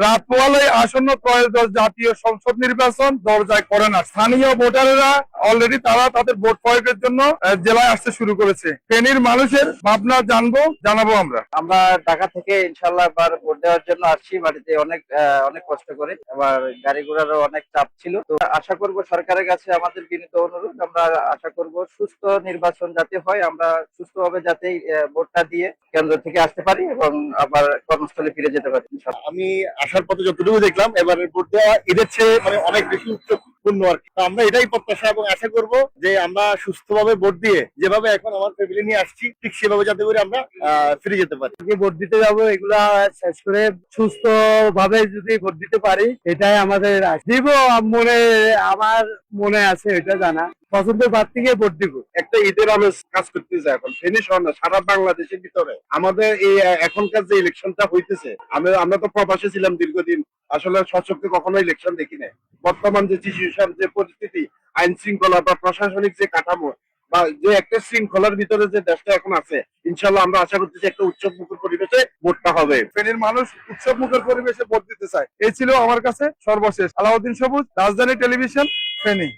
রাত পোহালেই আসন্ন ত্রয়োদশ জাতীয় সংসদ নির্বাচন দরজায় করে না। স্থানীয় ভোটারেরা অলরেডি তারা তাদের ভোট প্রয়োগের জন্য জেলায় আসতে শুরু করেছে। ফেনীর মানুষের ভাবনা জানাবো আমরা। আমরা ঢাকা থেকে ইনশাল্লাহ এবার ভোট দেওয়ার জন্য আসছি। বাড়িতে অনেক কষ্ট করে, আবার গাড়ি ঘোড়ারও অনেক চাপ ছিল। তো আশা করব সরকারের কাছে আমাদের বিনীত অনুরোধ, আমরা আশা করব সুস্থ নির্বাচন যাতে হয়, আমরা সুস্থভাবে যাতে ভোটটা দিয়ে কেন্দ্র থেকে আসতে পারি এবং আবার কর্মস্থলে ফিরে যেতে পারি ইনশাল্লাহ। আমি আসার পথে যতটুকু দেখলাম এবারের ভোট দেওয়া ঈদের চেয়ে মানে অনেক বেশি উৎসবপূর্ণ আর কি। আমরা এটাই প্রত্যাশা এবং আশা করব যে আমরা সুস্থভাবে ভোট দিয়ে যেভাবে এখন আমার ফ্যামিলি নিয়ে আসছি ঠিক সেভাবে যাতে করে আমরা ফিরে যেতে পারি। ভোট দিতে যাবো, এগুলা শেষ করে সুস্থ ভাবে যদি ভোট দিতে পারি এটাই আমাদের দিব আমার মনে আছে, এটা জানা পছন্দের প্রার্থীকে ভোট দিব। একটা ঈদের আমেজ কাজ করতেছে এখন ফেনী শহর না, সারা বাংলাদেশের ভিতরে আমাদের এই এখনকার যে ইলেকশনটা হইতেছে, আমরা তো প্রবাসে ছিলাম দীর্ঘদিন, আসলে সচক্ষে কখনো ইলেকশন দেখি নাই। বর্তমান যে সিচুয়েশন, যে পরিস্থিতি, আইন শৃঙ্খলা বা প্রশাসনিক যে কাঠামো বা যে একটা শৃঙ্খলার ভিতরে যে দেশটা এখন আছে, ইনশাল্লাহ আমরা আশা করতেছি একটা উৎসব মুখর পরিবেশে ভোটটা হবে। ফেনীর মানুষ উৎসব মুখর পরিবেশে ভোট দিতে চায়। এই ছিল আমার কাছে সর্বশেষ। আলাউদ্দিন সবুজ, রাজধানী টেলিভিশন, ফেনী।